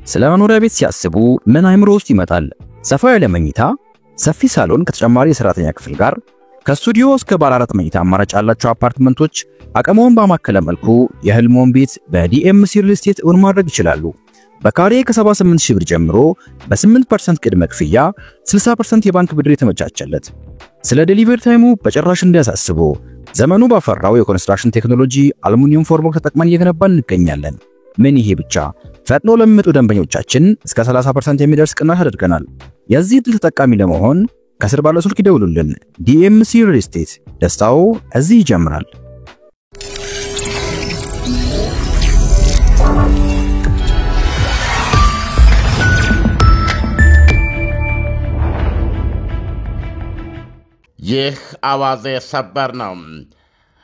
ስለ መኖሪያ ቤት ሲያስቡ ምን አይምሮ ውስጥ ይመጣል? ሰፋ ያለ መኝታ፣ ሰፊ ሳሎን ከተጨማሪ የሰራተኛ ክፍል ጋር፣ ከስቱዲዮ እስከ ባለ 4 መኝታ አማራጭ ያላቸው አፓርትመንቶች አቅመውን ባማከለ መልኩ የህልሞን ቤት በዲኤምሲ ሪል ስቴት እውን ማድረግ ይችላሉ። በካሬ ከ78000 ብር ጀምሮ በ8% ቅድመ ክፍያ 60% የባንክ ብድር የተመቻቸለት። ስለ ዴሊቨሪ ታይሙ በጭራሽ እንዲያሳስቡ ዘመኑ ባፈራው የኮንስትራክሽን ቴክኖሎጂ አሉሚኒየም ፎርምወርክ ተጠቅመን እየገነባን እንገኛለን። ምን ይሄ ብቻ! ፈጥኖ ለሚመጡ ደንበኞቻችን እስከ 30% የሚደርስ ቅናሽ አድርገናል። የዚህ ድል ተጠቃሚ ለመሆን ከስር ባለው ስልክ ይደውሉልን። ዲኤምሲ ሪል ስቴት፣ ደስታው እዚህ ይጀምራል። ይህ አዋዜ ሰበር ነው።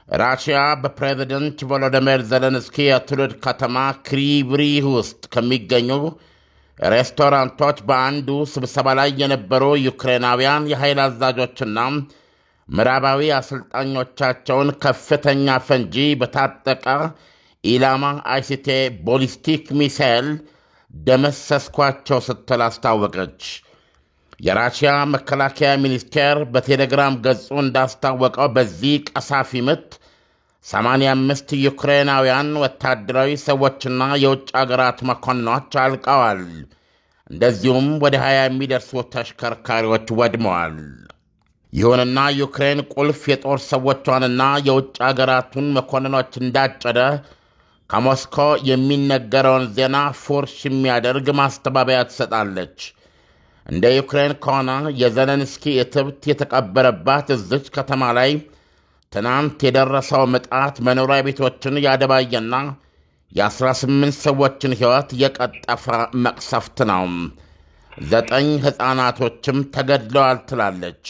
ራሽያ በፕሬዝዳንት ቮሎዲሚር ዜሌንስኪ የትውልድ ከተማ ክሪቭሪህ ውስጥ ከሚገኙ ሬስቶራንቶች በአንዱ ስብሰባ ላይ የነበሩ ዩክሬናውያን የኃይል አዛዦችና ምዕራባዊ አሰልጣኞቻቸውን ከፍተኛ ፈንጂ በታጠቀ ኢላማ አይሲቲ ቦሊስቲክ ሚሳኤል ደመሰስኳቸው ስትል አስታወቀች። የራሽያ መከላከያ ሚኒስቴር በቴሌግራም ገጹ እንዳስታወቀው በዚህ ቀሳፊ ምት 85 ዩክሬናውያን ወታደራዊ ሰዎችና የውጭ አገራት መኮንኖች አልቀዋል። እንደዚሁም ወደ 20 የሚደርሱ ተሽከርካሪዎች ወድመዋል። ይሁንና ዩክሬን ቁልፍ የጦር ሰዎቿንና የውጭ አገራቱን መኮንኖች እንዳጨደ ከሞስኮ የሚነገረውን ዜና ፉርሽ የሚያደርግ ማስተባበያ ትሰጣለች። እንደ ዩክሬን ከሆነ የዜሌንስኪ እትብት የተቀበረባት እዚች ከተማ ላይ ትናንት የደረሰው ምጣት መኖሪያ ቤቶችን ያደባየና የ18 ሰዎችን ሕይወት የቀጠፈ መቅሰፍት ነው። 9 ሕፃናቶችም ተገድለዋል ትላለች።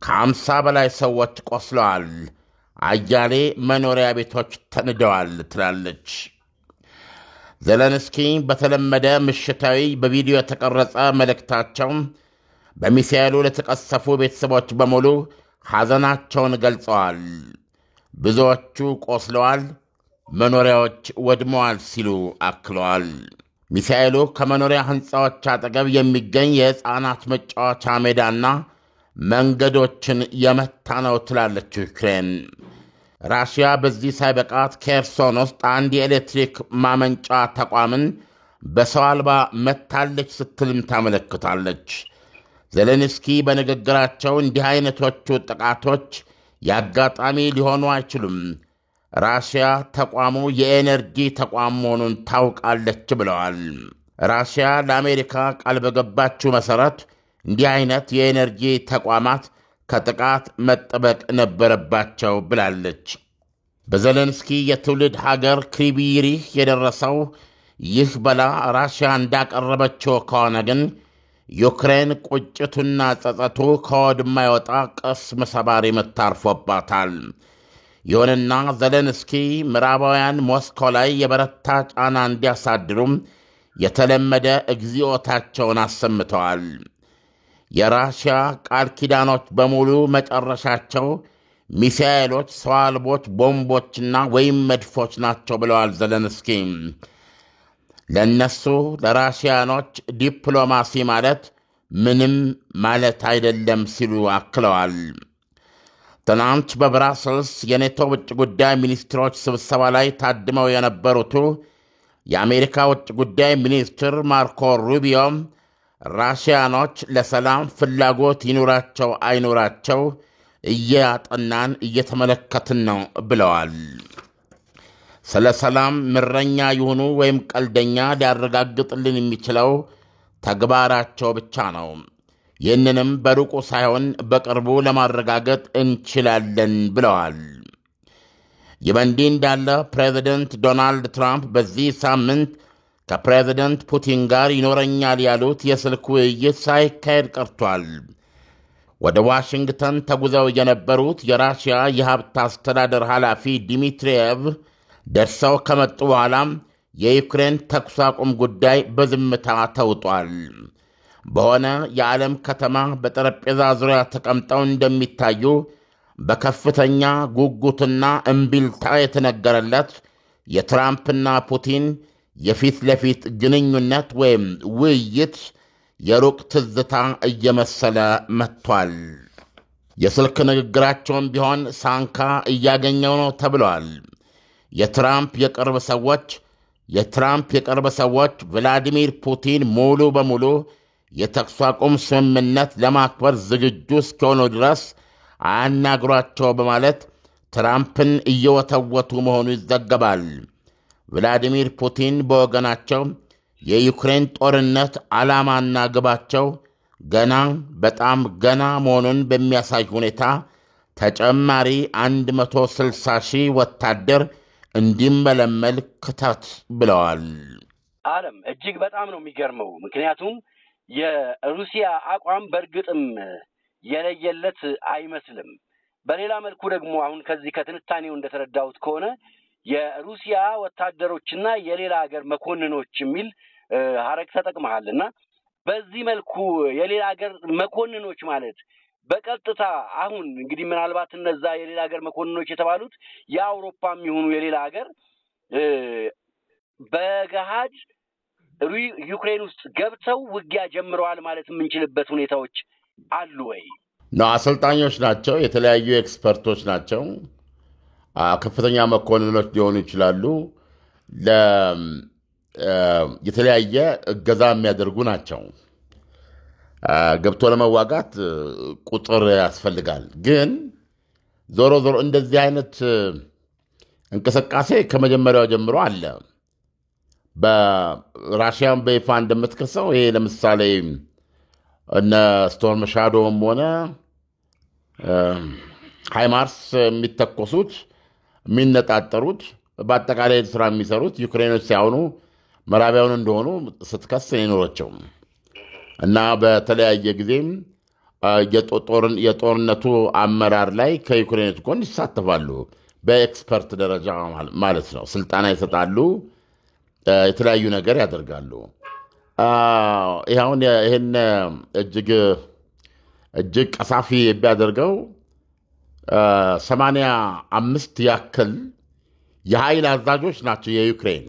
ከ50 በላይ ሰዎች ቆስለዋል። አያሌ መኖሪያ ቤቶች ተንደዋል ትላለች። ዜሌንስኪ በተለመደ ምሽታዊ በቪዲዮ የተቀረጸ መልእክታቸው በሚሳኤሉ ለተቀሰፉ ቤተሰቦች በሙሉ ሐዘናቸውን ገልጸዋል። ብዙዎቹ ቆስለዋል፣ መኖሪያዎች ወድመዋል ሲሉ አክለዋል። ሚሳኤሉ ከመኖሪያ ሕንፃዎች አጠገብ የሚገኝ የሕፃናት መጫወቻ ሜዳና መንገዶችን የመታ ነው ትላለች ዩክሬን። ራሽያ በዚህ ሳይበቃት ኬርሶን ውስጥ አንድ የኤሌክትሪክ ማመንጫ ተቋምን በሰው አልባ መታለች ስትልም ታመለክታለች። ዜሌንስኪ በንግግራቸው እንዲህ አይነቶቹ ጥቃቶች ያጋጣሚ ሊሆኑ አይችሉም፣ ራሽያ ተቋሙ የኤነርጂ ተቋም መሆኑን ታውቃለች ብለዋል። ራሽያ ለአሜሪካ ቃል በገባችው መሠረት እንዲህ አይነት የኤነርጂ ተቋማት ከጥቃት መጠበቅ ነበረባቸው ብላለች። በዜሌንስኪ የትውልድ ሀገር ክሪቭሪህ የደረሰው ይህ በላ ራሽያ እንዳቀረበችው ከሆነ ግን ዩክሬን ቁጭቱና ጸጸቱ ከወደማይወጣ ቅስም ሰባሪ ምት አርፎባታል። ይሁንና ዜሌንስኪ ምዕራባውያን ሞስኮ ላይ የበረታ ጫና እንዲያሳድሩም የተለመደ እግዚኦታቸውን አሰምተዋል። የራሽያ ቃል ኪዳኖች በሙሉ መጨረሻቸው ሚሳኤሎች፣ ሰው አልቦች ቦምቦችና ወይም መድፎች ናቸው ብለዋል ዜሌንስኪ። ለነሱ ለራሽያኖች ዲፕሎማሲ ማለት ምንም ማለት አይደለም ሲሉ አክለዋል። ትናንት በብራስልስ የኔቶ ውጭ ጉዳይ ሚኒስትሮች ስብሰባ ላይ ታድመው የነበሩት የአሜሪካ ውጭ ጉዳይ ሚኒስትር ማርኮ ሩቢዮ ራሽያኖች ለሰላም ፍላጎት ይኑራቸው አይኑራቸው እያጠናን እየተመለከትን ነው ብለዋል። ስለ ሰላም ምረኛ ይሁኑ ወይም ቀልደኛ ሊያረጋግጥልን የሚችለው ተግባራቸው ብቻ ነው። ይህንንም በሩቁ ሳይሆን በቅርቡ ለማረጋገጥ እንችላለን ብለዋል። ይህ በእንዲህ እንዳለ ፕሬዚደንት ዶናልድ ትራምፕ በዚህ ሳምንት ከፕሬዚደንት ፑቲን ጋር ይኖረኛል ያሉት የስልክ ውይይት ሳይካሄድ ቀርቷል። ወደ ዋሽንግተን ተጉዘው የነበሩት የራሽያ የሀብት አስተዳደር ኃላፊ ዲሚትሪየቭ ደርሰው ከመጡ በኋላም የዩክሬን ተኩስ አቁም ጉዳይ በዝምታ ተውጧል። በሆነ የዓለም ከተማ በጠረጴዛ ዙሪያ ተቀምጠው እንደሚታዩ በከፍተኛ ጉጉትና እምቢልታ የተነገረለት የትራምፕና ፑቲን የፊት ለፊት ግንኙነት ወይም ውይይት የሩቅ ትዝታ እየመሰለ መጥቷል። የስልክ ንግግራቸውም ቢሆን ሳንካ እያገኘው ነው ተብለዋል። የትራምፕ የቅርብ ሰዎች ቭላዲሚር ፑቲን ሙሉ በሙሉ የተኩስ አቁም ስምምነት ለማክበር ዝግጁ እስኪሆኑ ድረስ አያናግሯቸው በማለት ትራምፕን እየወተወቱ መሆኑ ይዘገባል። ቭላዲሚር ፑቲን በወገናቸው የዩክሬን ጦርነት ዓላማና ግባቸው በጣም ገና መሆኑን በሚያሳይ ሁኔታ ተጨማሪ 160,000 ወታደር እንዲመለመል ክተት ብለዋል። ዓለም እጅግ በጣም ነው የሚገርመው። ምክንያቱም የሩሲያ አቋም በእርግጥም የለየለት አይመስልም። በሌላ መልኩ ደግሞ አሁን ከዚህ ከትንታኔው እንደተረዳሁት ከሆነ የሩሲያ ወታደሮችና የሌላ ሀገር መኮንኖች የሚል ሀረግ ተጠቅመሃልና በዚህ መልኩ የሌላ ሀገር መኮንኖች ማለት በቀጥታ አሁን እንግዲህ ምናልባት እነዛ የሌላ ሀገር መኮንኖች የተባሉት የአውሮፓም ይሁኑ የሌላ ሀገር በገሃድ ዩክሬን ውስጥ ገብተው ውጊያ ጀምረዋል ማለት የምንችልበት ሁኔታዎች አሉ ወይ? አሰልጣኞች ናቸው። የተለያዩ ኤክስፐርቶች ናቸው። ከፍተኛ መኮንኖች ሊሆኑ ይችላሉ። የተለያየ እገዛ የሚያደርጉ ናቸው። ገብቶ ለመዋጋት ቁጥር ያስፈልጋል። ግን ዞሮ እንደዚህ አይነት እንቅስቃሴ ከመጀመሪያው ጀምሮ አለ። በራሽያን በይፋ እንደምትከሰው ይሄ ለምሳሌ እነ ስቶርም ሻዶውም ሆነ ሃይማርስ የሚተኮሱት የሚነጣጠሩት በአጠቃላይ ስራ የሚሰሩት ዩክሬኖች ሳይሆኑ ምዕራባውያን እንደሆኑ ስትከስ የኖረችው እና በተለያየ ጊዜም የጦርነቱ አመራር ላይ ከዩክሬኖች ጎን ይሳተፋሉ። በኤክስፐርት ደረጃ ማለት ነው። ስልጠና ይሰጣሉ፣ የተለያዩ ነገር ያደርጋሉ። ይህን እጅግ ቀሳፊ የሚያደርገው 85 ያክል የኃይል አዛዦች ናቸው የዩክሬን።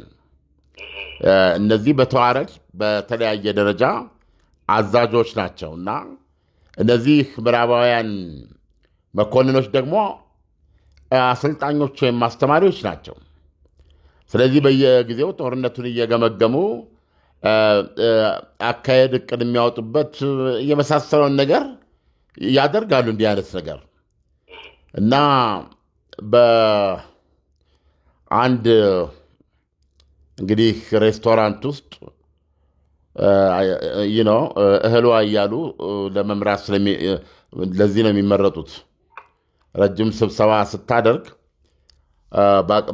እነዚህ በተዋረድ በተለያየ ደረጃ አዛዦች ናቸው እና እነዚህ ምዕራባውያን መኮንኖች ደግሞ አሰልጣኞች ወይም አስተማሪዎች ናቸው። ስለዚህ በየጊዜው ጦርነቱን እየገመገሙ አካሄድ እቅድ የሚያወጡበት የመሳሰለውን ነገር ያደርጋሉ። እንዲህ አይነት ነገር እና በአንድ እንግዲህ ሬስቶራንት ውስጥ እህሏ እያሉ ለመምራት ለዚህ ነው የሚመረጡት። ረጅም ስብሰባ ስታደርግ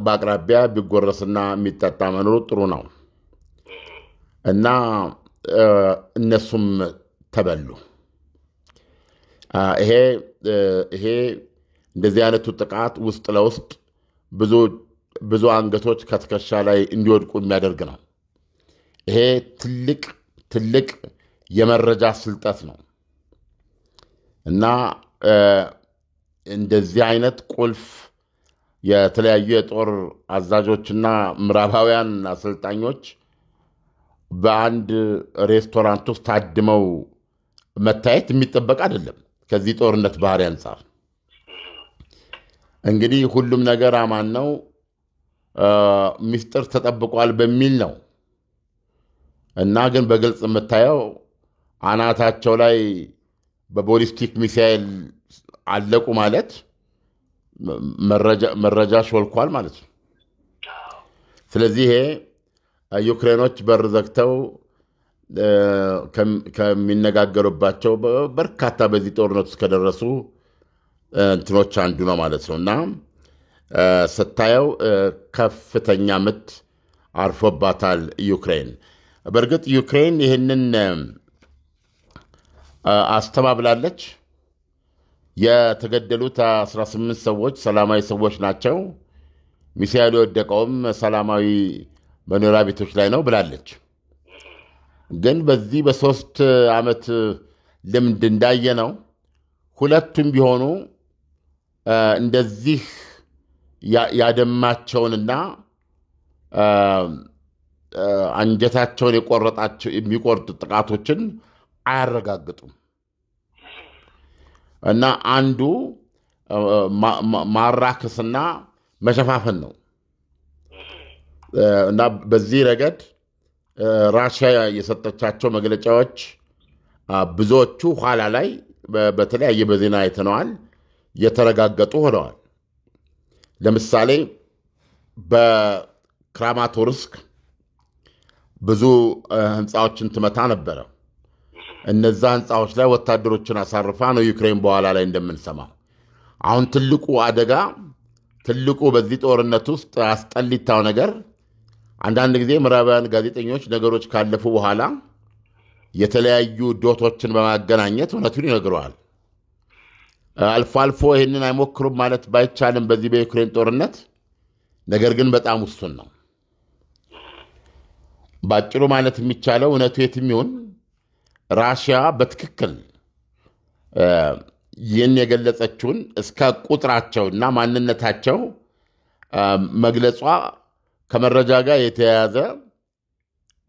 በአቅራቢያ ቢጎረስና የሚጠጣ መኖሩ ጥሩ ነው እና እነሱም ተበሉ። ይሄ እንደዚህ አይነቱ ጥቃት ውስጥ ለውስጥ ብዙ አንገቶች ከትከሻ ላይ እንዲወድቁ የሚያደርግ ነው። ይሄ ትልቅ የመረጃ ስልጠት ነው እና እንደዚህ አይነት ቁልፍ የተለያዩ የጦር አዛዦችና ምዕራባውያን አሰልጣኞች በአንድ ሬስቶራንት ውስጥ ታድመው መታየት የሚጠበቅ አይደለም። ከዚህ ጦርነት ባህሪ አንጻር እንግዲህ ሁሉም ነገር አማን ነው፣ ሚስጥር ተጠብቋል በሚል ነው እና ግን በግልጽ የምታየው አናታቸው ላይ በቦሊስቲክ ሚሳኤል አለቁ ማለት መረጃ ሾልኳል ማለት ነው። ስለዚህ ይሄ ዩክሬኖች በር ዘግተው ከሚነጋገሩባቸው በርካታ በዚህ ጦርነት ውስጥ ከደረሱ እንትኖች አንዱ ነው ማለት ነው እና ስታየው ከፍተኛ ምት አርፎባታል ዩክሬን። በእርግጥ ዩክሬን ይህንን አስተባብላለች። የተገደሉት 18 ሰዎች ሰላማዊ ሰዎች ናቸው፣ ሚሳኤሉ የወደቀውም ሰላማዊ መኖሪያ ቤቶች ላይ ነው ብላለች። ግን በዚህ በ3 ዓመት ልምድ እንዳየነው ሁለቱም ቢሆኑ እንደዚህ ያደማቸውንና አንጀታቸውን የሚቆርጥ ጥቃቶችን አያረጋግጡም። እና አንዱ ማራከስና መሸፋፈን ነው። እና በዚህ ረገድ ራሽያ የሰጠቻቸው መግለጫዎች ብዙዎቹ ኋላ ላይ በተለያየ በዜና አይተነዋል የተረጋገጡ ሆነዋል። ለምሳሌ በክራማቶርስክ ብዙ ህንፃዎችን ትመታ ነበረ። እነዛ ህንፃዎች ላይ ወታደሮችን አሳርፋ ነው ዩክሬን በኋላ ላይ እንደምንሰማው። አሁን ትልቁ አደጋ በዚህ ጦርነት ውስጥ አስጠሊታው ነገር አንዳንድ ጊዜ ምዕራባውያን ጋዜጠኞች ነገሮች ካለፉ በኋላ የተለያዩ ዶቶችን በማገናኘት እውነቱን ይነግረዋል። አልፎ አልፎ ይህንን አይሞክሩም ማለት ባይቻልም በዚህ በዩክሬን ጦርነት ነገር ግን በጣም ውሱን ነው። ባጭሩ ማለት የሚቻለው እውነቱ የትም ይሁን ራሽያ በትክክል ይህን የገለጸችውን እስከ ቁጥራቸውና ማንነታቸው መግለጿ ከመረጃ ጋር የተያያዘ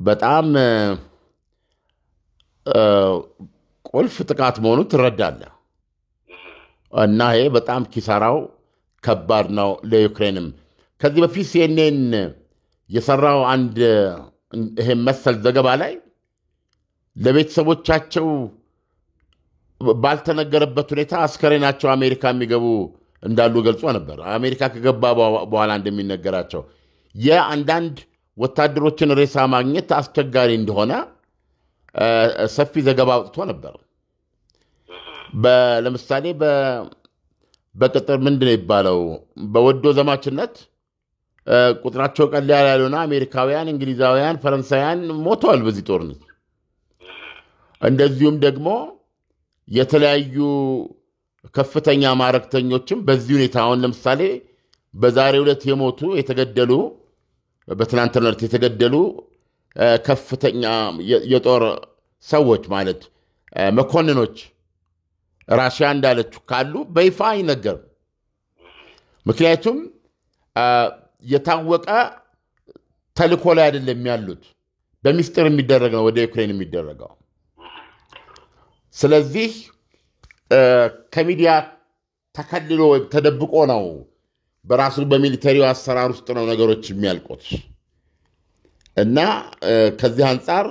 በጣም ቁልፍ ጥቃት መሆኑ ትረዳለህ። እና ይሄ በጣም ኪሳራው ከባድ ነው ለዩክሬንም። ከዚህ በፊት ሲኤንኤን የሰራው አንድ ይሄ መሰል ዘገባ ላይ ለቤተሰቦቻቸው ባልተነገረበት ሁኔታ አስከሬናቸው አሜሪካ የሚገቡ እንዳሉ ገልጾ ነበር። አሜሪካ ከገባ በኋላ እንደሚነገራቸው የአንዳንድ ወታደሮችን ሬሳ ማግኘት አስቸጋሪ እንደሆነ ሰፊ ዘገባ አውጥቶ ነበር። ለምሳሌ በቅጥር ምንድን ነው ይባለው በወዶ ዘማችነት ቁጥራቸው ቀላል ያልሆነ አሜሪካውያን፣ እንግሊዛውያን፣ ፈረንሳውያን ሞተዋል በዚህ ጦርነት። እንደዚሁም ደግሞ የተለያዩ ከፍተኛ ማዕረግተኞችም በዚህ ሁኔታ አሁን ለምሳሌ በዛሬው ዕለት የተገደሉ በትናንትናው ዕለት የተገደሉ ከፍተኛ የጦር ሰዎች ማለት መኮንኖች ራሽያ እንዳለችው ካሉ በይፋ አይነገርም። ምክንያቱም የታወቀ ተልእኮ ላይ አይደለም ያሉት፣ በሚስጥር የሚደረግ ነው ወደ ዩክሬን የሚደረገው። ስለዚህ ከሚዲያ ተከልሎ ወይም ተደብቆ ነው በራሱ በሚሊተሪው አሰራር ውስጥ ነው ነገሮች የሚያልቁት። እና ከዚህ አንጻር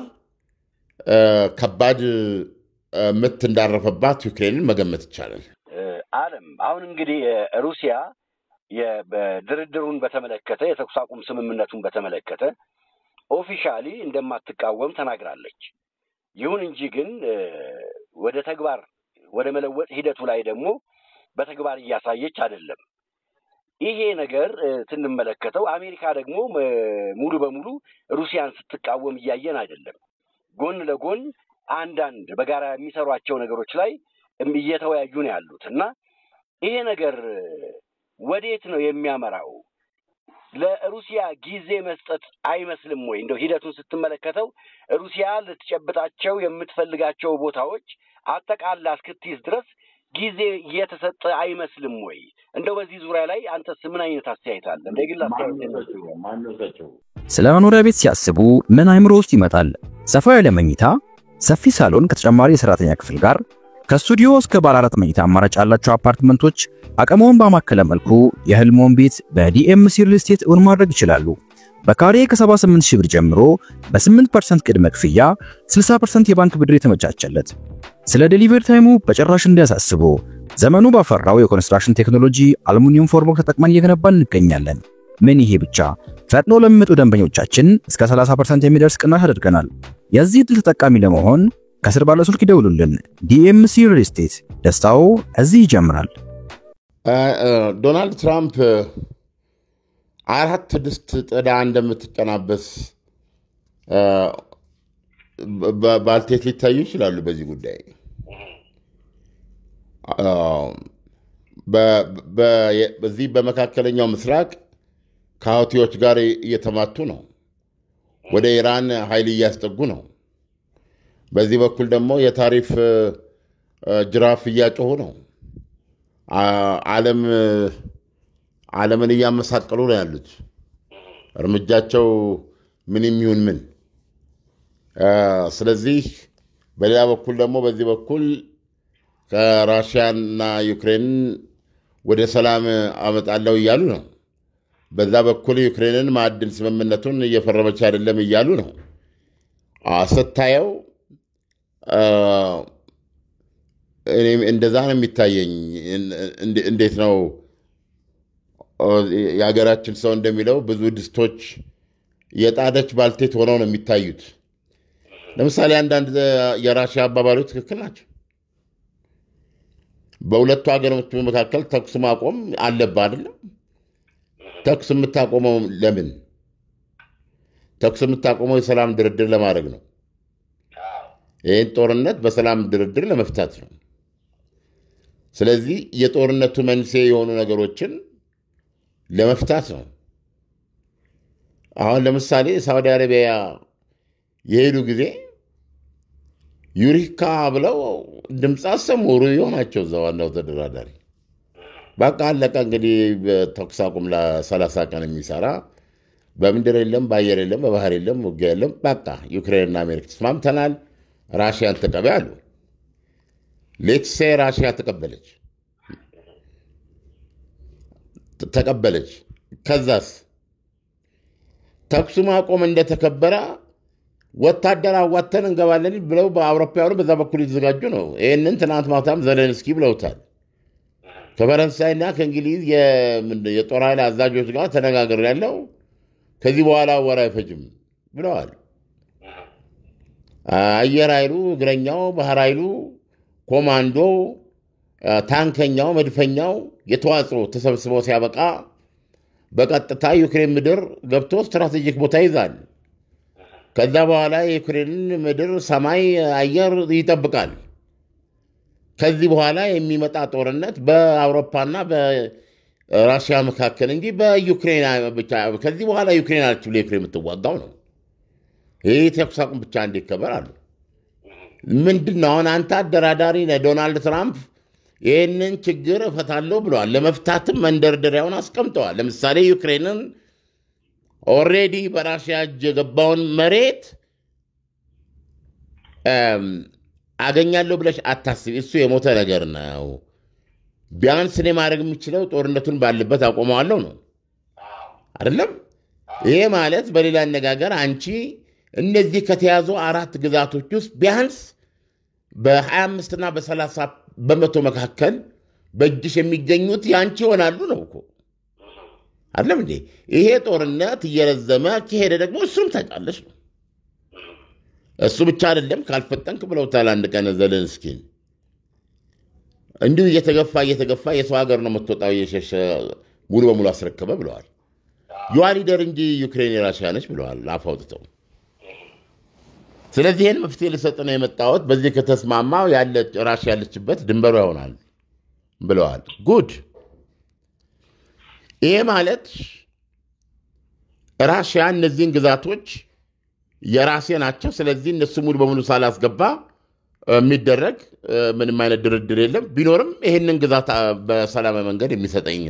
ከባድ ምት እንዳረፈባት ዩክሬንን መገመት ይቻላል። ዓለም አሁን እንግዲህ ሩሲያ በድርድሩን በተመለከተ የተኩስ አቁም ስምምነቱን በተመለከተ ኦፊሻሊ እንደማትቃወም ተናግራለች። ይሁን እንጂ ግን ወደ ተግባር ወደ መለወጥ ሂደቱ ላይ ደግሞ በተግባር እያሳየች አይደለም። ይሄ ነገር ስንመለከተው አሜሪካ ደግሞ ሙሉ በሙሉ ሩሲያን ስትቃወም እያየን አይደለም። ጎን ለጎን አንዳንድ በጋራ የሚሰሯቸው ነገሮች ላይ እየተወያዩ ነው ያሉት እና ይሄ ነገር ወዴት ነው የሚያመራው? ለሩሲያ ጊዜ መስጠት አይመስልም ወይ? እንደው ሂደቱን ስትመለከተው ሩሲያ ልትጨብጣቸው የምትፈልጋቸው ቦታዎች አጠቃላ እስክትይዝ ድረስ ጊዜ እየተሰጠ አይመስልም ወይ? እንደው በዚህ ዙሪያ ላይ አንተስ ምን አይነት አስተያየት አለ? እንደግል አስተያየት ስለ መኖሪያ ቤት ሲያስቡ ምን አይምሮ ውስጥ ይመጣል? ሰፋ ያለ መኝታ፣ ሰፊ ሳሎን ከተጨማሪ የሰራተኛ ክፍል ጋር ከስቱዲዮ እስከ ባለ 4 መኝታ አማራጭ ያላቸው አፓርትመንቶች አቅሞን ባማከለ መልኩ የህልሞን ቤት በዲኤምሲ ሪል ስቴት እውን ማድረግ ይችላሉ። በካሬ ከ78,000 ብር ጀምሮ በ8% ቅድመ ክፍያ 60% የባንክ ብድር የተመቻቸለት። ስለ ዴሊቨሪ ታይሙ በጭራሽ እንዲያሳስቡ ዘመኑ ባፈራው የኮንስትራክሽን ቴክኖሎጂ አሉሚኒየም ፎርምወርክ ተጠቅመን እየገነባን እንገኛለን። ምን ይሄ ብቻ! ፈጥኖ ለሚመጡ ደንበኞቻችን እስከ 30% የሚደርስ ቅናሽ አድርገናል። የዚህ ድል ተጠቃሚ ለመሆን ከስር ባለው ስልክ ይደውሉልን። ዲኤምሲ ሪል ስቴት፣ ደስታው እዚህ ይጀምራል። ዶናልድ ትራምፕ 4 ድስት ጥዳ እንደምትቀናበስ ባልቴት ሊታዩ ይችላሉ። በዚህ ጉዳይ በዚህ በመካከለኛው ምስራቅ ከሁቲዎች ጋር እየተማቱ ነው። ወደ ኢራን ኃይል እያስጠጉ ነው። በዚህ በኩል ደግሞ የታሪፍ ጅራፍ እያጮሁ ነው። ዓለምን እያመሳቀሉ ነው ያሉት። እርምጃቸው ምን የሚሆን ምን። ስለዚህ በሌላ በኩል ደግሞ በዚህ በኩል ከራሽያና ዩክሬን ወደ ሰላም አመጣለሁ እያሉ ነው። በዛ በኩል ዩክሬንን ማዕድን ስምምነቱን እየፈረመች አይደለም እያሉ ነው። ስታየው እንደዛ ነው የሚታየኝ። እንዴት ነው የሀገራችን ሰው እንደሚለው ብዙ ድስቶች የጣደች ባልቴት ሆነው ነው የሚታዩት። ለምሳሌ አንዳንድ የራሽያ አባባሎች ትክክል ናቸው። በሁለቱ ሀገሮች መካከል ተኩስ ማቆም አለብህ አይደለም? ተኩስ የምታቆመው ለምን? ተኩስ የምታቆመው የሰላም ድርድር ለማድረግ ነው። ይህን ጦርነት በሰላም ድርድር ለመፍታት ነው። ስለዚህ የጦርነቱ መንስኤ የሆኑ ነገሮችን ለመፍታት ነው። አሁን ለምሳሌ ሳውዲ አረቢያ የሄዱ ጊዜ ዩሪካ ብለው ድምፅ አሰሙ። ሩዮ ናቸው እዛ ዋናው ተደራዳሪ። በቃ አለቀ እንግዲህ ተኩስ አቁም ለ30 ቀን የሚሰራ በምድር የለም፣ በአየር የለም፣ በባህር የለም፣ ውጊያ የለም። በቃ ዩክሬንና አሜሪካ ተስማምተናል፣ ራሽያን ተቀበል አሉ። ሌትሴ ራሽያ ተቀበለች። ከዛስ ተኩሱ ማቆም እንደተከበረ ወታደር አዋተን እንገባለን ብለው በአውሮፓውያኑ በዛ በኩል የተዘጋጁ ነው። ይህንን ትናንት ማታም ዘለንስኪ ብለውታል። ከፈረንሳይና ከእንግሊዝ የጦር ኃይል አዛዦች ጋር ተነጋግር ያለው ከዚህ በኋላ ወር አይፈጅም ብለዋል። አየር ኃይሉ፣ እግረኛው፣ ባህር ኃይሉ፣ ኮማንዶ፣ ታንከኛው፣ መድፈኛው የተዋጽኦ ተሰብስበው ሲያበቃ በቀጥታ ዩክሬን ምድር ገብቶ ስትራቴጂክ ቦታ ይዛል። ከዛ በኋላ የዩክሬንን ምድር፣ ሰማይ፣ አየር ይጠብቃል። ከዚህ በኋላ የሚመጣ ጦርነት በአውሮፓና በራሽያ መካከል እንጂ በዩክሬን ብቻ ከዚህ በኋላ ዩክሬን አለች ብሎ ዩክሬን የምትዋጋው ነው። ይህ ተኩስ አቁም ብቻ እንዲከበር አሉ። ምንድን ነው አሁን አንተ አደራዳሪ ነህ። ዶናልድ ትራምፕ ይህንን ችግር እፈታለሁ ብለዋል። ለመፍታትም መንደርደሪያውን አስቀምጠዋል። ለምሳሌ ዩክሬንን ኦልሬዲ በራሽያ እጅ የገባውን መሬት አገኛለሁ ብለሽ አታስቢ፣ እሱ የሞተ ነገር ነው። ቢያንስ እኔ ማድረግ የምችለው ጦርነቱን ባለበት አቆመዋለሁ ነው አይደለም? ይሄ ማለት በሌላ አነጋገር አንቺ እነዚህ ከተያዙ 4 ግዛቶች ውስጥ ቢያንስ በ25 እና በ30 በመቶ መካከል በእጅሽ የሚገኙት ያንቺ ይሆናሉ ነው እኮ አይደለም እንዴ? ይሄ ጦርነት እየረዘመ ከሄደ ደግሞ እሱም ታውቃለሽ ነው። እሱ ብቻ አይደለም ካልፈጠንክ ብለውታል አንድ ቀን ዘለንስኪን። እንዲሁ እየተገፋ የሰው ሀገር ነው የምትወጣው እየሸሸ ሙሉ በሙሉ አስረከበ ብለዋል። ዩዋ ሊደር እንጂ ዩክሬን የራሽያ ነች ብለዋል አፍ አውጥተው። ስለዚህ ይህን መፍትሄ ልሰጥ ነው የመጣሁት፣ በዚህ ከተስማማው ራሽያ ያለችበት ድንበሩ ይሆናል ብለዋል። ጉድ። ይሄ ማለት ራሽያ እነዚህን ግዛቶች የራሴ ናቸው፣ ስለዚህ እነሱ ሙሉ በሙሉ ሳላስገባ የሚደረግ ምንም አይነት ድርድር የለም፣ ቢኖርም ይህንን ግዛት በሰላማዊ መንገድ የሚሰጠኝ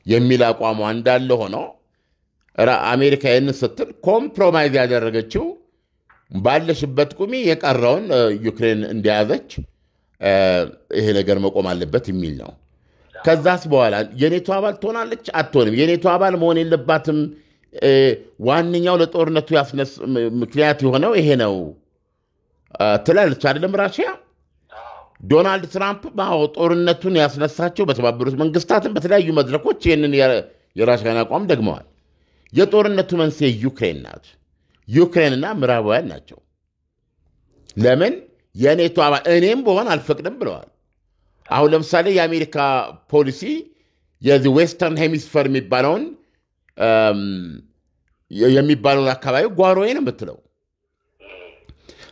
የሚል አቋሟ እንዳለ ሆኖ አሜሪካ ይህንን ስትል ኮምፕሮማይዝ ያደረገችው ባለሽበት ቁሚ የቀረውን ዩክሬን እንደያዘች ይሄ ነገር መቆም አለበት የሚል ነው። ከዛስ በኋላ የኔቶ አባል ትሆናለች አትሆንም? የኔቶ አባል መሆን የለባትም። ዋነኛው ለጦርነቱ ምክንያት የሆነው ይሄ ነው ትላለች አይደለም ራሽያ። ዶናልድ ትራምፕ ጦርነቱን ያስነሳቸው በተባበሩት መንግስታትን በተለያዩ መድረኮች ይህንን የራሽያን አቋም ደግመዋል። የጦርነቱ መንስኤ ዩክሬን ናት። ዩክሬንና ምዕራባውያን ናቸው። ለምን የኔቶ አባል እኔም በሆን አልፈቅድም ብለዋል። አሁን ለምሳሌ የአሜሪካ ፖሊሲ የዚህ ዌስተርን ሄሚስፌር የሚባለውን አካባቢ ጓሮዬ ነው የምትለው።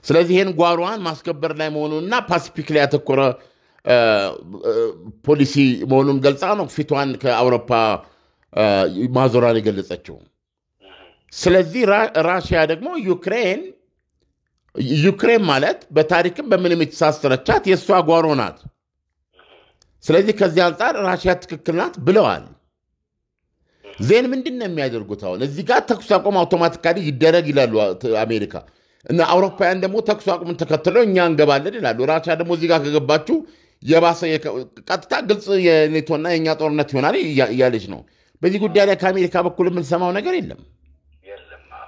ስለዚህ ይህን ጓሮዋን ማስከበር ላይ መሆኑንና ፓሲፊክ ላይ ያተኮረ ፖሊሲ መሆኑን ገልጻ ነው ፊቷን ከአውሮፓ ማዞራን የገለጸችው። ስለዚህ ራሽያ ደግሞ ዩክሬን ማለት በታሪክም በምንም የተሳሰረቻት የእሷ ጓሮ ናት። ስለዚህ ከዚህ አንጻር ራሽያ ትክክል ናት ብለዋል። ዜን ምንድን ነው የሚያደርጉት? አሁን እዚህ ጋር ተኩስ አቁም አውቶማቲካሊ ይደረግ ይላሉ አሜሪካ እና አውሮፓውያን ደግሞ ተኩስ አቁምን ተከትለው እኛ እንገባለን ይላሉ። ራሻ ደግሞ እዚህ ጋር ከገባችሁ የባሰ ቀጥታ ግልጽ የኔቶና የእኛ ጦርነት ይሆናል እያለች ነው። በዚህ ጉዳይ ላይ ከአሜሪካ በኩል የምንሰማው ነገር የለም።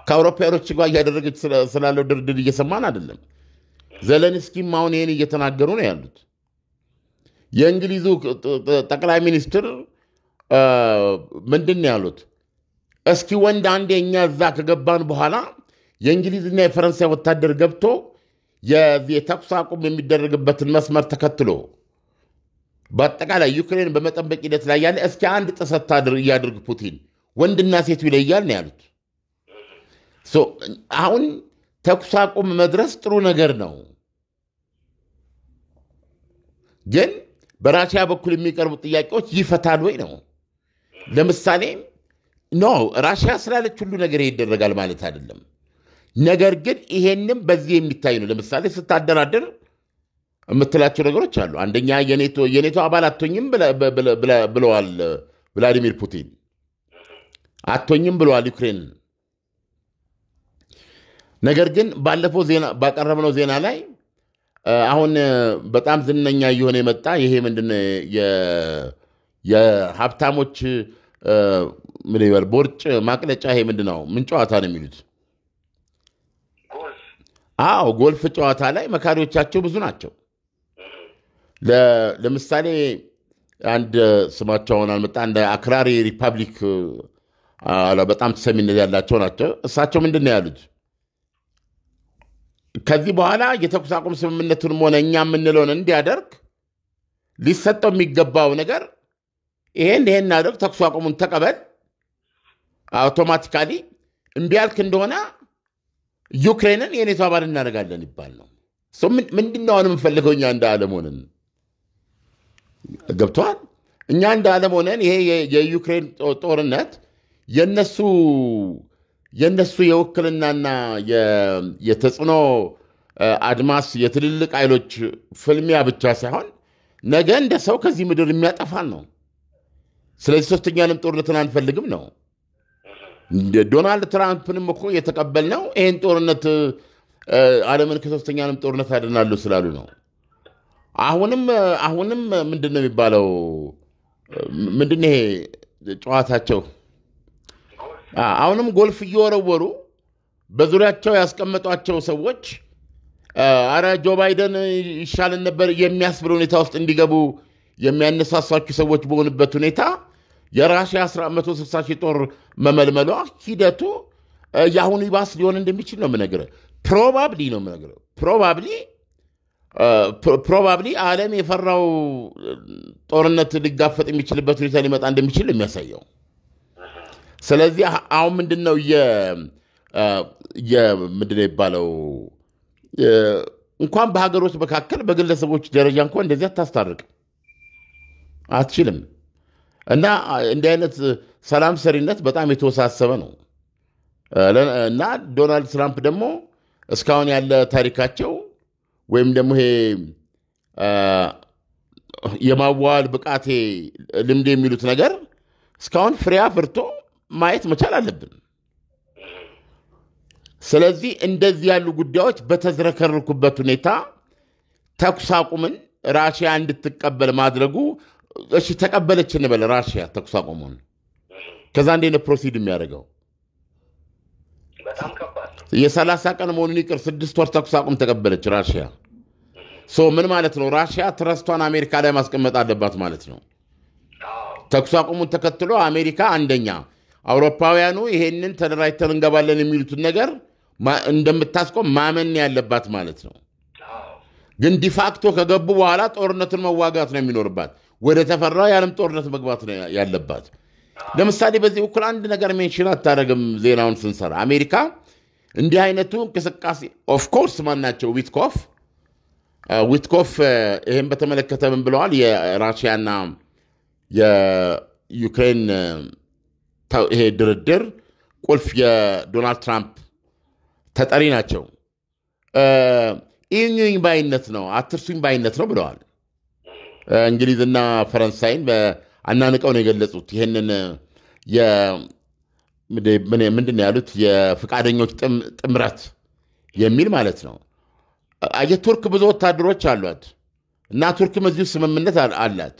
ከአውሮፓውያኖች ጋር እያደረገች ስላለው ድርድር እየሰማን አይደለም። ዘለንስኪም አሁን ይህን እየተናገሩ ነው ያሉት። የእንግሊዙ ጠቅላይ ሚኒስትር ምንድን ነው ያሉት? እስኪ ወንድ አንዴ እኛ እዛ ከገባን በኋላ የእንግሊዝና የፈረንሳይ ወታደር ገብቶ የተኩስ አቁም የሚደረግበትን መስመር ተከትሎ በአጠቃላይ ዩክሬን በመጠበቅ ሂደት ላይ ያለ እስኪ አንድ ጥሰት እያድርግ ፑቲን ወንድና ሴቱ ይለያል ነው ያሉት። አሁን ተኩስ አቁም መድረስ ጥሩ ነገር ነው፣ ግን በራሽያ በኩል የሚቀርቡ ጥያቄዎች ይፈታል ወይ ነው። ለምሳሌ ኖ ራሽያ ስላለች ሁሉ ነገር ይደረጋል ማለት አይደለም። ነገር ግን ይሄንም በዚህ የሚታይ ነው። ለምሳሌ ስታደራደር የምትላቸው ነገሮች አሉ። አንደኛ የኔቶ አባል አቶኝም ብለዋል ቭላዲሚር ፑቲን፣ አቶኝም ብለዋል ዩክሬን። ነገር ግን ባለፈው ባቀረብነው ዜና ላይ አሁን በጣም ዝነኛ እየሆነ የመጣ ይሄ ምንድነው የሀብታሞች ምን ይበል ቦርጭ ማቅለጫ ይሄ ምንድነው ምን ጨዋታ ነው የሚሉት? አዎ ጎልፍ ጨዋታ ላይ መካሪዎቻቸው ብዙ ናቸው። ለምሳሌ አንድ ስማቸውን አልመጣ እንደ አክራሪ ሪፐብሊክ በጣም ተሰሚነት ያላቸው ናቸው። እሳቸው ምንድን ነው ያሉት? ከዚህ በኋላ የተኩስ አቁም ስምምነቱንም ሆነ እኛ የምንለውን እንዲያደርግ ሊሰጠው የሚገባው ነገር ይሄን አድርግ፣ ተኩስ አቁሙን ተቀበል፣ አውቶማቲካሊ እምቢ ያልክ እንደሆነ ዩክሬንን የኔቶ አባል እናደርጋለን ይባል ነው። ምንድነው አሁን የምንፈልገው? እኛ እንደ ዓለም ሆነን ገብተዋል። እኛ እንደ ዓለም ሆነን ይሄ የዩክሬን ጦርነት የነሱ የውክልናና የተጽዕኖ አድማስ የትልልቅ ኃይሎች ፍልሚያ ብቻ ሳይሆን ነገ እንደ ሰው ከዚህ ምድር የሚያጠፋን ነው። ስለዚህ ሶስተኛ ዓለም ጦርነትን አንፈልግም ነው። ዶናልድ ትራምፕንም እኮ የተቀበልነው ይህን ጦርነት ዓለምን ከሶስተኛ ዓለም ጦርነት አድናለሁ ስላሉ ነው። አሁንም ምንድነው የሚባለው? ምንድነው ይሄ ጨዋታቸው? አሁንም ጎልፍ እየወረወሩ በዙሪያቸው ያስቀመጧቸው ሰዎች አረ ጆ ባይደን ይሻልን ነበር የሚያስብል ሁኔታ ውስጥ እንዲገቡ የሚያነሳሷቸው ሰዎች በሆኑበት ሁኔታ የራሽያ 160 ሺህ ጦር መመልመሏ ሂደቱ የአሁኑ ይባስ ሊሆን እንደሚችል ነው የምነግርህ። ፕሮባብሊ ነው የምነግርህ። ፕሮባብሊ ዓለም የፈራው ጦርነት ሊጋፈጥ የሚችልበት ሁኔታ ሊመጣ እንደሚችል የሚያሳየው። ስለዚህ አሁን ምንድነው ምንድነው ይባለው እንኳን በሀገሮች መካከል በግለሰቦች ደረጃ እንኳን እንደዚህ አታስታርቅ አትችልም። እና እንዲህ አይነት ሰላም ሰሪነት በጣም የተወሳሰበ ነው። እና ዶናልድ ትራምፕ ደግሞ እስካሁን ያለ ታሪካቸው ወይም ደግሞ ይሄ የማዋል ብቃቴ ልምድ የሚሉት ነገር እስካሁን ፍሬ አፍርቶ ማየት መቻል አለብን። ስለዚህ እንደዚህ ያሉ ጉዳዮች በተዝረከረኩበት ሁኔታ ተኩስ አቁምን ራሽያ እንድትቀበል ማድረጉ እሺ ተቀበለች እንበል ራሽያ ተኩስ አቁሙን፣ ከዛ እንዴት ነው ፕሮሲድ የሚያደርገው? በጣም ከባድ የ30 ቀን መሆኑን ይቅር 6 ወር ተኩስ አቁም ተቀበለች ራሽያ። ምን ማለት ነው? ራሽያ ትረስቷን አሜሪካ ላይ ማስቀመጥ አለባት ማለት ነው። ተኩስ አቁሙን ተከትሎ አሜሪካ አንደኛ አውሮፓውያኑ ይሄንን ተደራጅተን እንገባለን የሚሉትን ነገር እንደምታስቆም ማመን ያለባት ማለት ነው። ግን ዲፋክቶ ከገቡ በኋላ ጦርነቱን መዋጋት ነው የሚኖርባት። ወደ ተፈራው የዓለም ጦርነት መግባት ነው ያለባት። ለምሳሌ በዚህ በኩል አንድ ነገር ሜንሽን አታደርግም። ዜናውን ስንሰራ አሜሪካ እንዲህ አይነቱ እንቅስቃሴ ኦፍኮርስ ማናቸው ዊትኮፍ ይህን በተመለከተ ምን ብለዋል? የራሽያና የዩክሬን ይሄ ድርድር ቁልፍ የዶናልድ ትራምፕ ተጠሪ ናቸው። ኢዩኝ ባይነት ነው አትርሱኝ ባይነት ነው ብለዋል። እንግሊዝና ፈረንሳይን አናንቀው ነው የገለጹት። ይህንን ምንድን ነው ያሉት የፈቃደኞች ጥምረት የሚል ማለት ነው። የቱርክ ብዙ ወታደሮች አሏት እና ቱርክም እዚሁ ስምምነት አላት።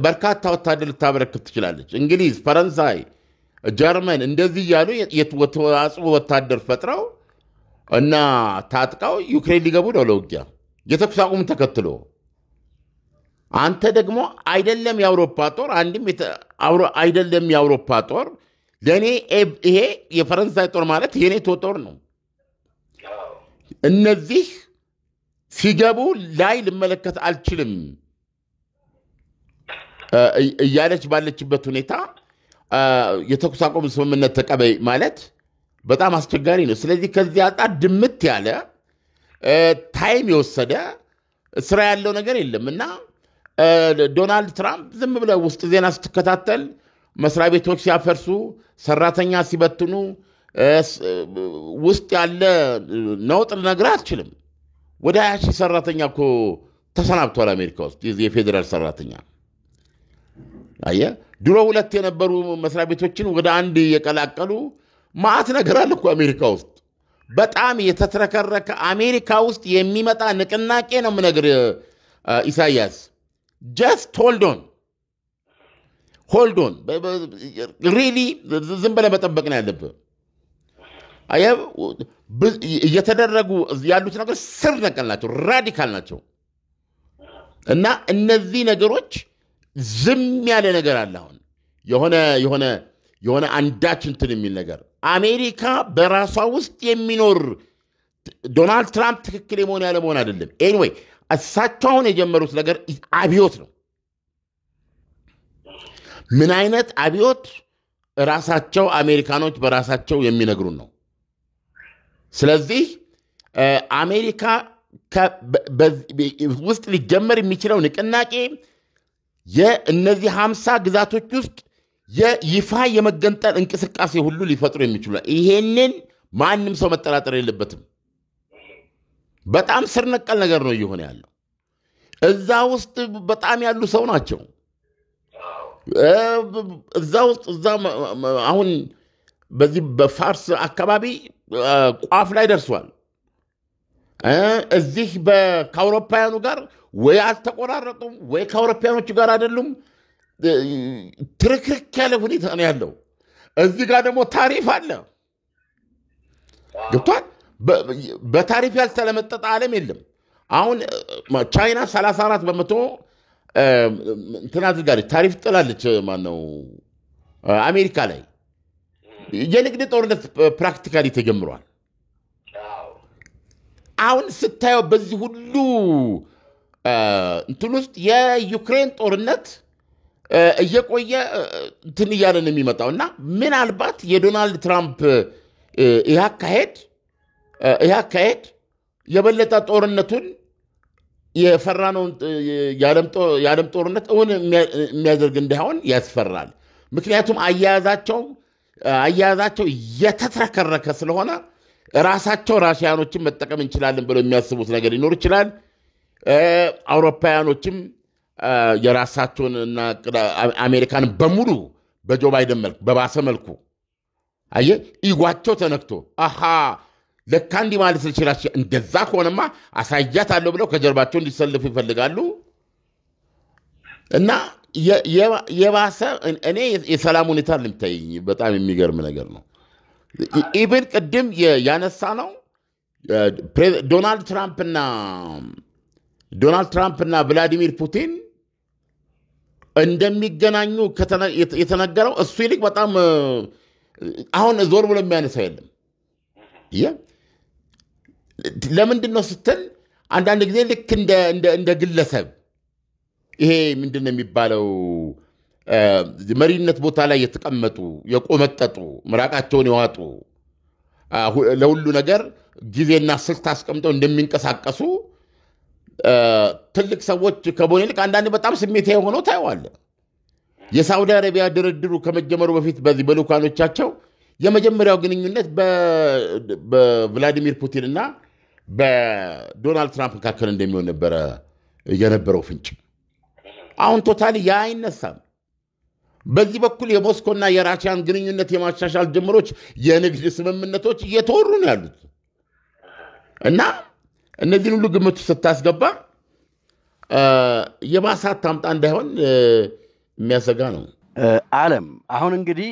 በርካታ ወታደር ልታበረክት ትችላለች። እንግሊዝ፣ ፈረንሳይ፣ ጀርመን እንደዚህ እያሉ የተዋጽኦ ወታደር ፈጥረው እና ታጥቀው ዩክሬን ሊገቡ ነው ለውጊያ የተኩስ አቁም ተከትሎ። አንተ ደግሞ አይደለም የአውሮፓ ጦር አይደለም የአውሮፓ ጦር ለእኔ ይሄ የፈረንሳይ ጦር ማለት የኔቶ ጦር ነው። እነዚህ ሲገቡ ላይ ልመለከት አልችልም እያለች ባለችበት ሁኔታ የተኩስ አቁም ስምምነት ተቀበይ ማለት በጣም አስቸጋሪ ነው። ስለዚህ ከዚህ አንጻር ድምት ያለ ታይም የወሰደ ስራ ያለው ነገር የለም እና ዶናልድ ትራምፕ ዝም ብለው ውስጥ ዜና ስትከታተል መስሪያ ቤቶች ሲያፈርሱ፣ ሰራተኛ ሲበትኑ ውስጥ ያለ ነውጥ ልነግርህ አትችልም። ወደ 20 ሺህ ሰራተኛ እኮ ተሰናብቷል አሜሪካ ውስጥ የፌዴራል ሰራተኛ። አየህ ድሮ 2 የነበሩ መስሪያ ቤቶችን ወደ 1 የቀላቀሉ ማዕት ነገር አለ እኮ አሜሪካ ውስጥ። በጣም የተትረከረከ አሜሪካ ውስጥ የሚመጣ ንቅናቄ ነው የምነግርህ ኢሳያስ። ጀስት ሆልድ ኦን ሪሊ ዝም ብለህ መጠበቅ ነው ያለብህ። እየተደረጉ ያሉት ነገሮች ስር ነቀል ናቸው፣ ራዲካል ናቸው እና እነዚህ ነገሮች ዝም ያለ ነገር አለ። አሁን የሆነ አንዳች እንትን የሚል ነገር አሜሪካ በራሷ ውስጥ የሚኖር ዶናልድ ትራምፕ ትክክል የመሆን ያለ መሆን አይደለም። ኤኒዌይ እሳቸው አሁን የጀመሩት ነገር አብዮት ነው። ምን አይነት አብዮት ራሳቸው አሜሪካኖች በራሳቸው የሚነግሩን ነው። ስለዚህ አሜሪካ ውስጥ ሊጀመር የሚችለው ንቅናቄ የእነዚህ 50 ግዛቶች ውስጥ የይፋ የመገንጠል እንቅስቃሴ ሁሉ ሊፈጥሩ የሚችሉ ይሄንን ማንም ሰው መጠራጠር የለበትም። በጣም ስር ነቀል ነገር ነው እየሆነ ያለው። እዛ ውስጥ በጣም ያሉ ሰው ናቸው። እዛ ውስጥ አሁን በዚህ በፋርስ አካባቢ ቋፍ ላይ ደርሷል። እዚህ ከአውሮፓውያኑ ጋር ወይ አልተቆራረጡም ወይ ከአውሮፓውያኖቹ ጋር አይደሉም። ትርክርክ ያለ ሁኔታ ነው ያለው። እዚህ ጋር ደግሞ ታሪፍ አለ። ገብቷል። በታሪፍ ያልተለመጠጠ ዓለም የለም። አሁን ቻይና 34 በመቶ እንትን አድርጋለች፣ ታሪፍ ጥላለች። ማነው አሜሪካ ላይ የንግድ ጦርነት ፕራክቲካሊ ተጀምሯል። አሁን ስታየው በዚህ ሁሉ እንትን ውስጥ የዩክሬን ጦርነት እየቆየ እንትን እያለ ነው የሚመጣው እና ምናልባት የዶናልድ ትራምፕ ይህ አካሄድ የበለጠ ጦርነቱን የፈራነውን የዓለም ጦርነት እውን የሚያደርግ እንዳይሆን ያስፈራል። ምክንያቱም አያያዛቸው የተትረከረከ ስለሆነ ራሳቸው ራሽያኖችን መጠቀም እንችላለን ብለው የሚያስቡት ነገር ሊኖር ይችላል። አውሮፓውያኖችም የራሳቸውን እና አሜሪካን በሙሉ በጆ ባይደን መልክ በባሰ መልኩ አየህ ኢጓቸው ተነክቶ ለካ እንዲህ ማለት ልችላቸው እንደዛ ከሆነማ አሳያታለሁ ብለው ከጀርባቸው እንዲሰልፉ ይፈልጋሉ እና የባሰ እኔ የሰላም ሁኔታ ልምታይኝ በጣም የሚገርም ነገር ነው። ኢቨን ቅድም ያነሳ ነው ዶናልድ ትራምፕና ቭላዲሚር ፑቲን እንደሚገናኙ የተነገረው እሱ ይልቅ በጣም አሁን ዞር ብሎ የሚያነሳው የለም። ለምንድን ነው ስትል አንዳንድ ጊዜ ልክ እንደ ግለሰብ ይሄ ምንድን ነው የሚባለው መሪነት ቦታ ላይ የተቀመጡ የቆመጠጡ ምራቃቸውን የዋጡ ለሁሉ ነገር ጊዜና ስልት አስቀምጠው እንደሚንቀሳቀሱ ትልቅ ሰዎች ከቦን ይልቅ አንዳንድ በጣም ስሜታዊ ሆነው ታየዋለህ። የሳውዲ አረቢያ ድርድሩ ከመጀመሩ በፊት በዚህ በልኡካኖቻቸው የመጀመሪያው ግንኙነት በቭላዲሚር ፑቲን እና በዶናልድ ትራምፕ መካከል እንደሚሆን ነበረ የነበረው ፍንጭ። አሁን ቶታሊ ያ አይነሳም። በዚህ በኩል የሞስኮና የራሽያን ግንኙነት የማሻሻል ጅምሮች፣ የንግድ ስምምነቶች እየተወሩ ነው ያሉት እና እነዚህን ሁሉ ግምት ስታስገባ የባሳት ታምጣ እንዳይሆን የሚያሰጋ ነው። ዓለም አሁን እንግዲህ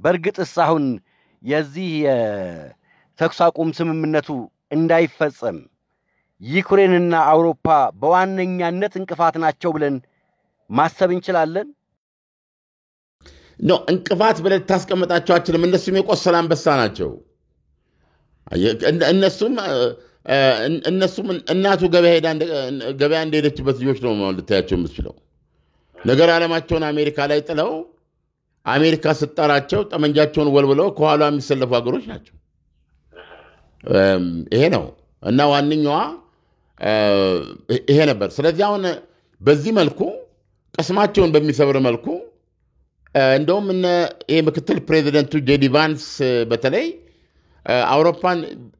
በእርግጥስ አሁን የዚህ የተኩስ አቁም ስምምነቱ እንዳይፈጸም ዩክሬንና አውሮፓ በዋነኛነት እንቅፋት ናቸው ብለን ማሰብ እንችላለን? እንቅፋት ብለን ታስቀምጣቸዋችንም። እነሱም የቆሰለ አንበሳ ናቸው። እነሱም እናቱ ገበያ እንደሄደችበት ልጆች ነው ልታያቸው የምትችለው። ነገር ዓለማቸውን አሜሪካ ላይ ጥለው አሜሪካ ስጠራቸው ጠመንጃቸውን ወልብለው ከኋላ የሚሰለፉ ሀገሮች ናቸው። ይሄ ነው እና ዋነኛዋ ይሄ ነበር። ስለዚህ አሁን በዚህ መልኩ ቅስማቸውን በሚሰብር መልኩ እንደውም ይሄ ምክትል ፕሬዚደንቱ ጄዲ ቫንስ በተለይ አውሮፓን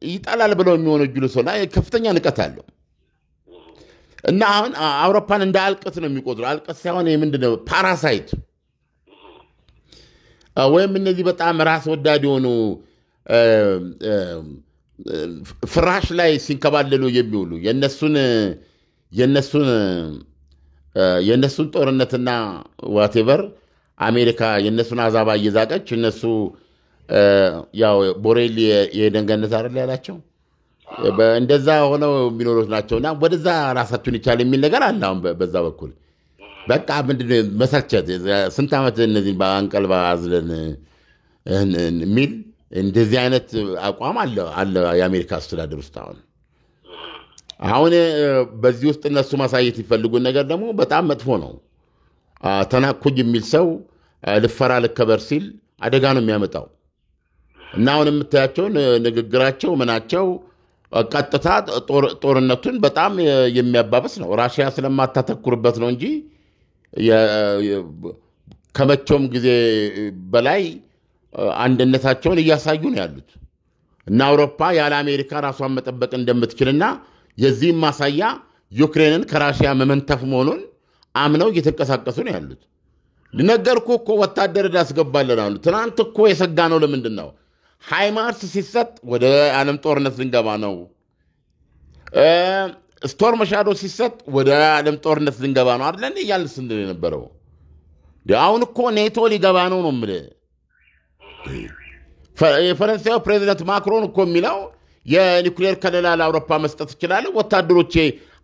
ይጣላል ብለው የሚወነጅሉ ሰው ላይ ከፍተኛ ንቀት አለው እና አሁን አውሮፓን እንደ አልቀት ነው የሚቆጥሩ። አልቀት ሳይሆን ምንድነው ፓራሳይት ወይም እነዚህ በጣም ራስ ወዳድ የሆኑ ፍራሽ ላይ ሲንከባለሉ የሚውሉ የነሱን ጦርነትና ዋቴቨር አሜሪካ የነሱን አዛባ እየዛቀች እነሱ ያው ቦሬል የደንገነት አይደል ያላቸው እንደዛ ሆነው የሚኖሩት ናቸውና ወደዛ ራሳቸውን ይቻል የሚል ነገር አለ። አሁን በዛ በኩል በቃ ምንድነው መሰልቸት ስንት ዓመት እነዚህ በአንቀልባ አዝለን የሚል እንደዚህ አይነት አቋም አለ የአሜሪካ አስተዳደር ውስጥ። አሁን በዚህ ውስጥ እነሱ ማሳየት ይፈልጉን ነገር ደግሞ በጣም መጥፎ ነው። ተናኩኝ የሚል ሰው ልፈራ ልከበር ሲል አደጋ ነው የሚያመጣው እና አሁን የምታያቸው ንግግራቸው ምናቸው ቀጥታ ጦርነቱን በጣም የሚያባብስ ነው። ራሽያ ስለማታተኩርበት ነው እንጂ ከመቼውም ጊዜ በላይ አንድነታቸውን እያሳዩ ነው ያሉት እና አውሮፓ ያለ አሜሪካ ራሷን መጠበቅ እንደምትችልና የዚህም ማሳያ ዩክሬንን ከራሽያ መመንተፍ መሆኑን አምነው እየተንቀሳቀሱ ነው ያሉት። ልነገርኩ እኮ ወታደር ዳስገባለን አሉ። ትናንት እኮ የሰጋ ነው። ለምንድን ነው ሃይማርስ ሲሰጥ ወደ ዓለም ጦርነት ልንገባ ነው፣ ስቶርም ሻዶ ሲሰጥ ወደ ዓለም ጦርነት ልንገባ ነው አይደል እያልን ስንል የነበረው። አሁን እኮ ኔቶ ሊገባ ነው የምልህ። የፈረንሳዩ ፕሬዚደንት ማክሮን እኮ የሚለው የኒውክሌር ከለላ ለአውሮፓ መስጠት ይችላል፣ ወታደሮቼ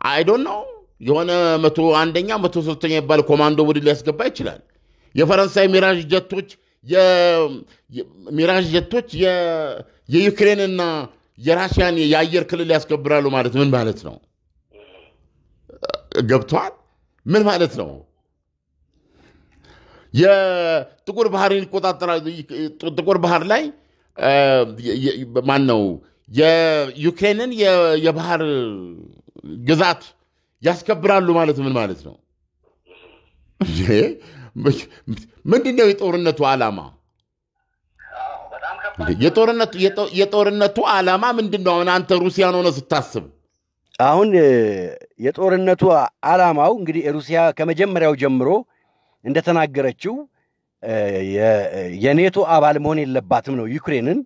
አይዶን ነው የሆነ 101ኛ 103ኛ ይባል ኮማንዶ ቡድን ሊያስገባ ይችላል። የፈረንሳይ ሚራዥ ጀቶች የዩክሬንና የራሽያን የአየር ክልል ያስከብራሉ ማለት ምን ማለት ነው? ገብቷል? ምን ማለት ነው? የጥቁር ባህርን ይቆጣጠራሉ። ጥቁር ባህር ላይ ማን ነው የዩክሬንን የባህር ግዛት ያስከብራሉ ማለት ምን ማለት ነው? ምንድነው የጦርነቱ ዓላማ? የጦርነቱ ዓላማ ምንድነው? አሁን አንተ ሩሲያን ሆነ ስታስብ አሁን የጦርነቱ ዓላማው እንግዲህ ሩሲያ ከመጀመሪያው ጀምሮ እንደተናገረችው የኔቶ አባል መሆን የለባትም ነው ዩክሬንን።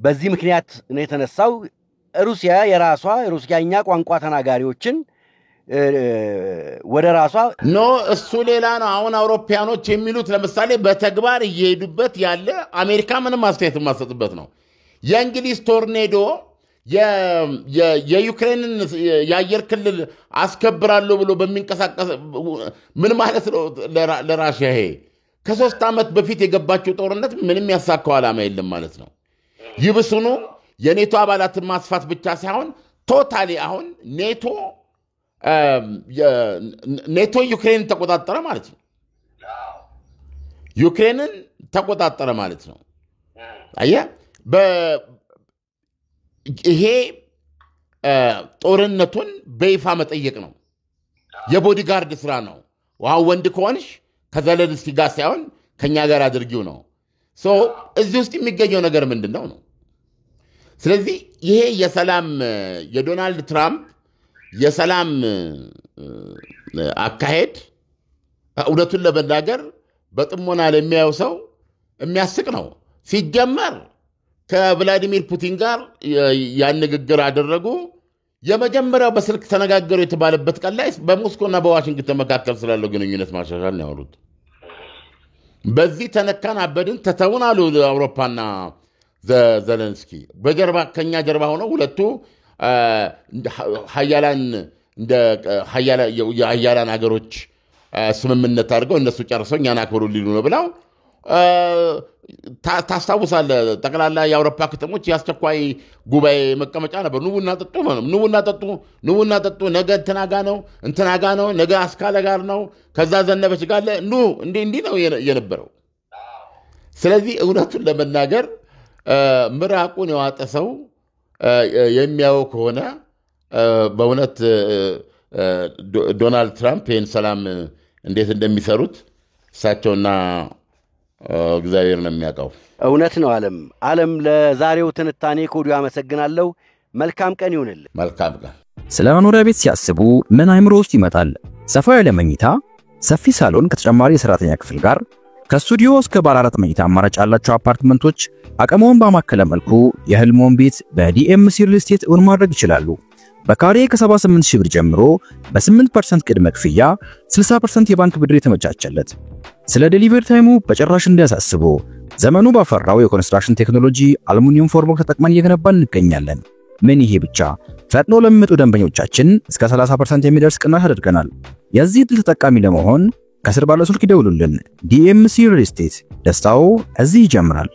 በዚህ ምክንያት ነው የተነሳው ሩሲያ የራሷ ሩሲያኛ ቋንቋ ተናጋሪዎችን ወደ ራሷ እሱ ሌላ ነው። አሁን አውሮፓያኖች የሚሉት ለምሳሌ በተግባር እየሄዱበት ያለ አሜሪካ ምንም አስተያየት የማሰጥበት ነው። የእንግሊዝ ቶርኔዶ የዩክሬንን የአየር ክልል አስከብራለሁ ብሎ በሚንቀሳቀስ ምን ማለት ነው ለራሽያ? ይሄ ከ3 ዓመት በፊት የገባቸው ጦርነት ምንም ያሳካው ዓላማ የለም ማለት ነው። ይብሱኑ የኔቶ አባላትን ማስፋት ብቻ ሳይሆን ቶታሊ አሁን ኔቶ ዩክሬንን ተቆጣጠረ ማለት ነው። ዩክሬንን ተቆጣጠረ ማለት ነው። አየህ፣ ይሄ ጦርነቱን በይፋ መጠየቅ ነው። የቦዲጋርድ ስራ ነው። ወንድ ከሆንሽ ከዘለንስኪ ጋር ሳይሆን ከኛ ጋር አድርጊው ነው። እዚህ ውስጥ የሚገኘው ነገር ምንድን ነው? ስለዚህ ይሄ የዶናልድ ትራምፕ የሰላም አካሄድ እውነቱን ለመናገር በጥሞና ለሚያየው ሰው የሚያስቅ ነው። ሲጀመር ከቭላዲሚር ፑቲን ጋር ያን ንግግር አደረጉ። የመጀመሪያው በስልክ ተነጋገሩ የተባለበት ቀን ላይ በሞስኮና በዋሽንግተን መካከል ስላለው ግንኙነት ማሻሻል ነው ያወሩት። በዚህ ተነካን አበድን ተተውን አሉ አውሮፓና ዘለንስኪ። በጀርባ ከኛ ጀርባ ሆነው ሁለቱ ሀያላን እንደ ሀያላን ሀገሮች ስምምነት አድርገው እነሱ ጨርሰው እኛን አክብሩ ሊሉ ነው ብለው ታስታውሳለህ። ጠቅላላ የአውሮፓ ከተሞች የአስቸኳይ ጉባኤ መቀመጫ ነበር። ኑቡና ጠጡ፣ ነገ እንትናጋ ነው፣ ነገ አስካለ ጋር ነው፣ ከዛ ዘነበች ጋር እንዲህ ነው የነበረው። ስለዚህ እውነቱን ለመናገር ምራቁን የዋጠ ሰው የሚያየው ከሆነ በእውነት ዶናልድ ትራምፕ ይህን ሰላም እንዴት እንደሚሰሩት እሳቸውና እግዚአብሔር ነው የሚያውቀው። እውነት ነው። ዓለም ለዛሬው ትንታኔ ከወዲሁ አመሰግናለሁ። መልካም ቀን ይሁንልህ። መልካም ቀን። ስለ መኖሪያ ቤት ሲያስቡ ምን አይምሮ ውስጥ ይመጣል? ሰፋ ያለ መኝታ፣ ሰፊ ሳሎን ከተጨማሪ የሰራተኛ ክፍል ጋር ከስቱዲዮ እስከ ባለ 4 መኝታ አማራጭ ያላቸው አፓርትመንቶች አቅመውን ባማከለ መልኩ የህልሞን ቤት በዲኤምሲ ሪል ስቴት እውን ማድረግ ይችላሉ። በካሬ ከ78,000 ብር ጀምሮ በ8% ቅድመ ክፍያ 60% የባንክ ብድር የተመቻቸለት። ስለ ዴሊቨሪ ታይሙ በጭራሽ እንዳያሳስቡ፣ ዘመኑ ባፈራው የኮንስትራክሽን ቴክኖሎጂ አሉሚኒየም ፎርምወርክ ተጠቅመን እየገነባን እንገኛለን። ምን ይሄ ብቻ! ፈጥኖ ለሚመጡ ደንበኞቻችን እስከ 30% የሚደርስ ቅናሽ አድርገናል። የዚህ ድል ተጠቃሚ ለመሆን ከስር ባለው ስልክ ይደውሉልን። ዲኤምሲ ሪል ስቴት፣ ደስታው እዚህ ይጀምራል።